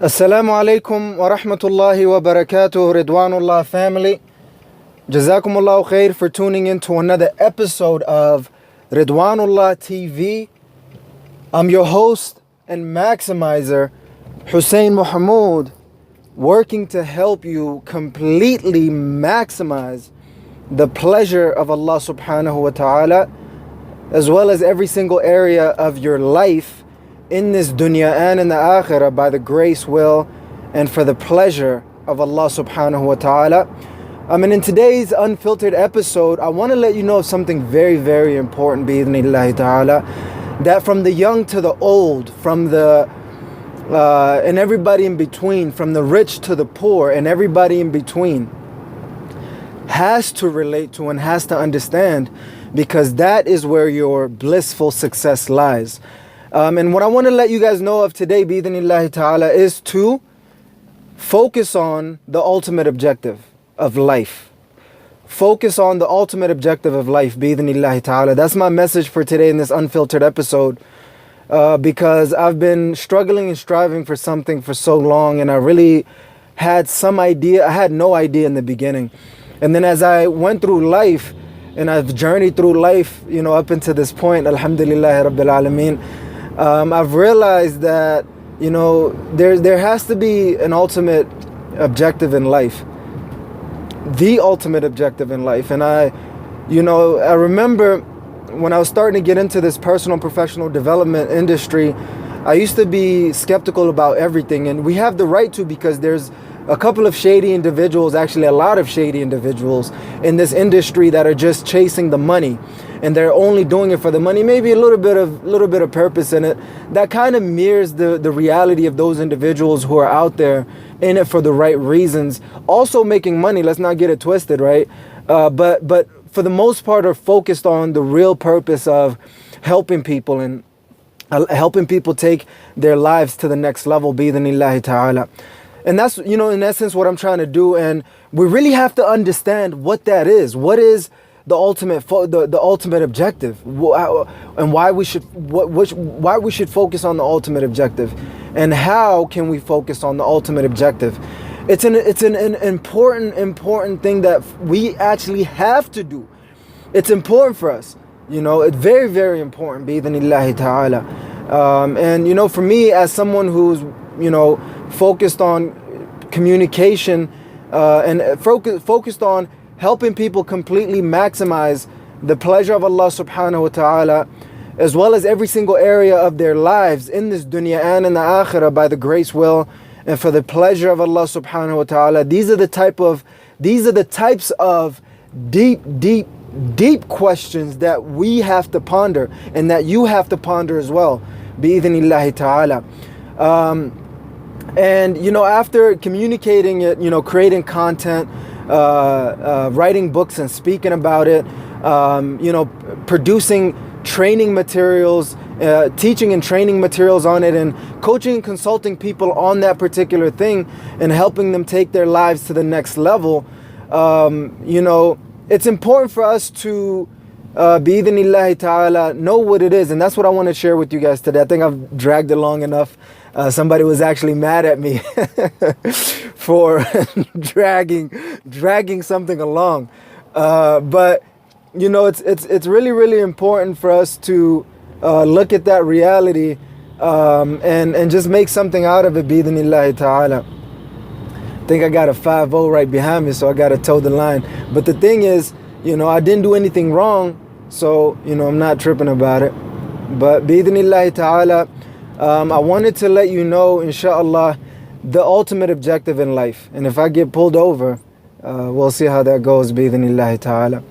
Assalamu alaikum wa rahmatullahi wa barakatuh, Ridwanullah family. Jazakumullahu khair for tuning in to another episode of Ridwanullah TV. I'm your host and maximizer, Hussein Muhammad, working to help you completely maximize the pleasure of Allah subhanahu wa ta'ala, as well as every single area of your life in this dunya and in the akhirah by the grace, will, and for the pleasure of Allah subhanahu wa ta'ala. And in today's Unfiltered episode, I want to let you know of something very, very important, bi'idhnillahi ta'ala, that from the young to the old, from the and everybody in between, from the rich to the poor and everybody in between, has to relate to and has to understand, because that is where your blissful success lies. And what I want to let you guys know of today, bi'idhnillahi ta'ala, is to focus on the ultimate objective of life. Focus on the ultimate objective of life, bi'idhnillahi ta'ala. That's my message for today in this Unfiltered episode, because I've been struggling and striving for something for so long, and I really had some idea. I had no idea in the beginning. And then as I went through life, and I've journeyed through life, up until this point, alhamdulillah rabbil alameen, I've realized that, there has to be an ultimate objective in life. The ultimate objective in life. And I remember when I was starting to get into this personal and professional development industry, I used to be skeptical about everything. And we have the right to, because there's a couple of shady individuals, actually a lot of shady individuals in this industry that are just chasing the money. And they're only doing it for the money, maybe a little bit of purpose in it. That kind of mirrors the reality of those individuals who are out there in it for the right reasons, also making money. Let's not get it twisted, right? But for the most part are focused on the real purpose of helping people and helping people take their lives to the next level, bi'idhnillahi ta'ala. And that's, in essence what I'm trying to do. And we really have to understand what that is. What is the ultimate the ultimate objective, and why we should why we should focus on the ultimate objective, and how can we focus on the ultimate objective. It's an important thing that we actually have to do. It's important for us, it's very, very important, bi'idhnillahi ta'ala. And for me, as someone who's focused on communication and focused on helping people completely maximize the pleasure of Allah subhanahu wa ta'ala, as well as every single area of their lives in this dunya and in the akhirah by the grace, will, and for the pleasure of Allah subhanahu wa ta'ala. These are the types of deep questions that we have to ponder, and that you have to ponder as well, bi'idhnillahi ta'ala. And after communicating it, creating content, writing books and speaking about it, producing training materials, teaching and training materials on it, and coaching and consulting people on that particular thing, and helping them take their lives to the next level. It's important for us to bi'idhnillahi ta'ala know what it is, and that's what I want to share with you guys today. I think I've dragged it long enough. Somebody was actually mad at me for dragging something along, but it's really, really important for us to look at that reality and just make something out of it, bi'idhnillahi ta'ala. I think I got a 5-0 right behind me, so I got to toe the line. But the thing is, I didn't do anything wrong, so I'm not tripping about it. But bi'idhnillahi ta'ala, I wanted to let you know, inshallah, the ultimate objective in life. And if I get pulled over, we'll see how that goes, bi'idhnillahi ta'ala.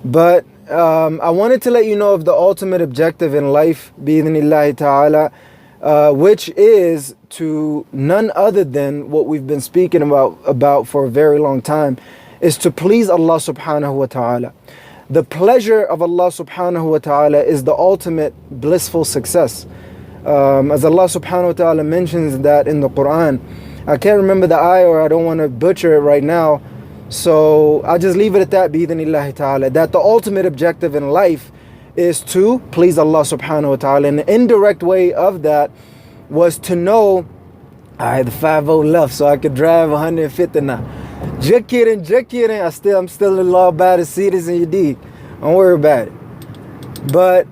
But I wanted to let you know of the ultimate objective in life, bi'idhnillahi ta'ala, which is to none other than what we've been speaking about for a very long time, is to please Allah subhanahu wa ta'ala. The pleasure of Allah subhanahu wa ta'ala is the ultimate blissful success. As Allah subhanahu wa ta'ala mentions that in the Quran. I can't remember the ayah, or I don't want to butcher it right now, so I'll just leave it at that, bi'idhnillahi ta'ala, that the ultimate objective in life is to please Allah subhanahu wa ta'ala. And the indirect way of that was to know I had the 50 left so I could drive 150 now. Just kidding. I'm still in law about it. See this in your deed. Don't worry about it. But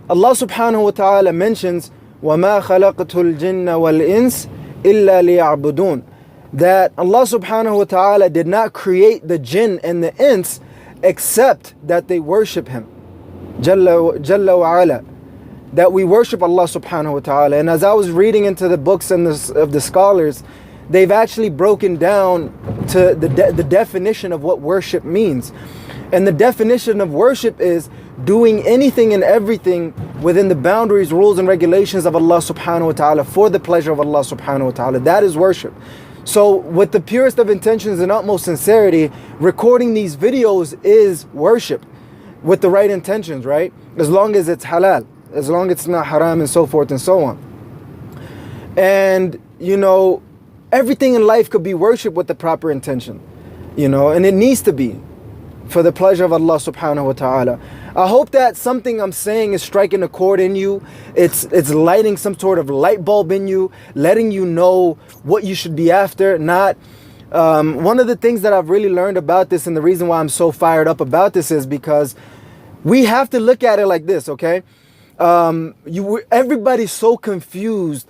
Allah subhanahu wa ta'ala mentions, وَمَا خَلَقْتُ الْجِنَّ وَالْإِنسِ إِلَّا لِيَعْبُدُونَ, that Allah subhanahu wa ta'ala did not create the jinn and the ins except that they worship Him. Jalla wa ala. That we worship Allah subhanahu wa ta'ala. And as I was reading into the books of the scholars, they've actually broken down to the definition of what worship means. And the definition of worship is doing anything and everything within the boundaries, rules and regulations of Allah subhanahu wa ta'ala for the pleasure of Allah subhanahu wa ta'ala. That is worship. So with the purest of intentions and utmost sincerity, recording these videos is worship with the right intentions, right? As long as it's halal, as long as it's not haram, and so forth and so on. And you know, everything in life could be worship with the proper intention, you know, and it needs to be for the pleasure of Allah subhanahu wa ta'ala. I hope that something I'm saying is striking a chord in you. It's lighting some sort of light bulb in you, letting you know what you should be after, not. One of the things that I've really learned about this, and the reason why I'm so fired up about this, is because we have to look at it like this, okay? Everybody's so confused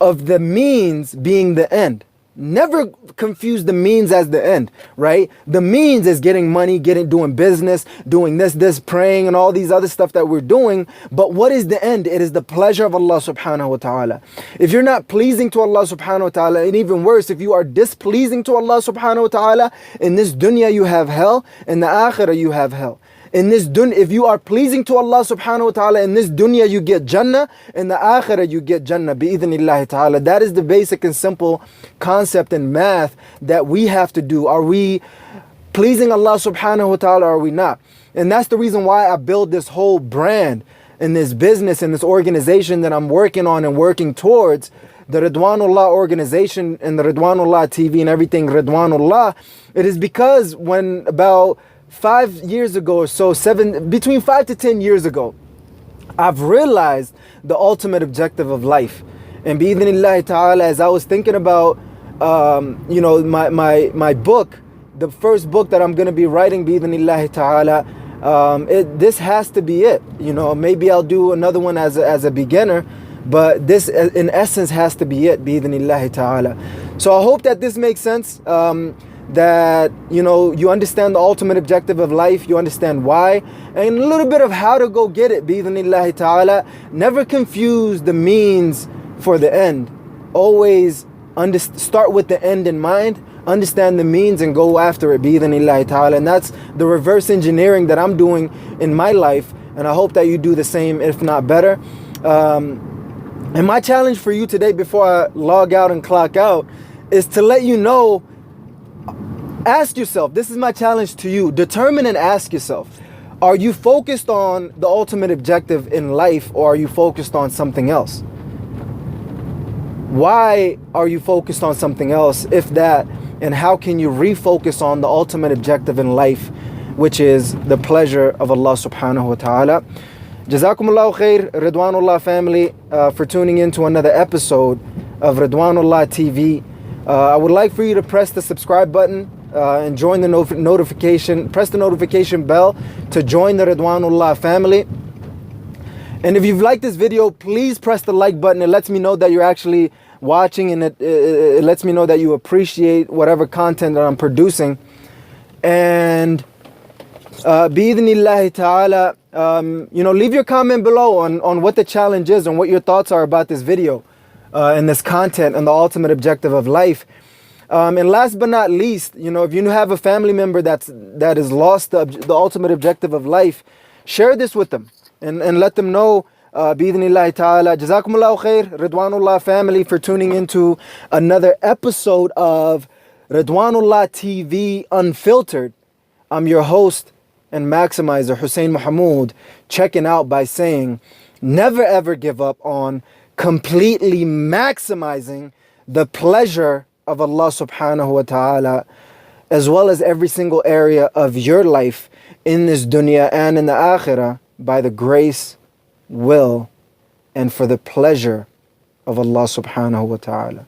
of the means being the end. Never confuse the means as the end, right? The means is getting money, doing business, doing this, praying, and all these other stuff that we're doing. But what is the end? It is the pleasure of Allah subhanahu wa ta'ala. If you're not pleasing to Allah subhanahu wa ta'ala, and even worse, if you are displeasing to Allah subhanahu wa ta'ala, in this dunya you have hell, in the akhirah you have hell. In this dunya, if you are pleasing to Allah subhanahu wa ta'ala, in this dunya you get Jannah, in the akhirah you get Jannah, bi'idhnillahi ta'ala. That is the basic and simple concept and math that we have to do. Are we pleasing Allah subhanahu wa ta'ala, or are we not? And that's the reason why I build this whole brand and this business and this organization that I'm working on and working towards, the Ridwanullah organization and the Ridwanullah TV and everything Ridwanullah. It is because when about 5 years ago or so, between 5 to 10 years ago, I've realized the ultimate objective of life. And bi'idhnillahi ta'ala, as I was thinking about, you know, my book, the first book that I'm going to be writing, bi'idhnillahi ta'ala, this has to be it. You know, maybe I'll do another one as a beginner, but this in essence has to be it, bi'idhnillahi ta'ala. So I hope that this makes sense. That, you know, you understand the ultimate objective of life, you understand why, and a little bit of how to go get it, bi'idhnillahi ta'ala. Never confuse the means for the end. Always start with the end in mind, understand the means and go after it, bi'idhnillahi ta'ala. And that's the reverse engineering that I'm doing in my life, and I hope that you do the same, if not better. And my challenge for you today, before I log out and clock out, is to let you know, ask yourself, this is my challenge to you, determine and ask yourself, are you focused on the ultimate objective in life, or are you focused on something else? Why are you focused on something else, if that, and how can you refocus on the ultimate objective in life, which is the pleasure of Allah subhanahu wa ta'ala. Jazakumullahu khair, Ridwanullah family, for tuning in to another episode of Ridwanullah TV. I would like for you to press the subscribe button and join the notification, press the notification bell to join the Ridwanullah family. And if you've liked this video, please press the like button. It lets me know that you're actually watching, and it lets me know that you appreciate whatever content that I'm producing. And bi'idhnillahi ta'ala, you know, leave your comment below on what the challenge is and what your thoughts are about this video and this content and the ultimate objective of life. And last but not least, you know, if you have a family member that has lost the ultimate objective of life, share this with them and let them know, bi'idhnillahi ta'ala. Jazakumullahu khair, Ridwanullah family, for tuning into another episode of Ridwanullah TV Unfiltered. I'm your host and maximizer, Hussein Mahmoud, checking out by saying, never ever give up on completely maximizing the pleasure of Allah subhanahu wa ta'ala, as well as every single area of your life in this dunya and in the akhirah, by the grace, will, and for the pleasure of Allah subhanahu wa ta'ala.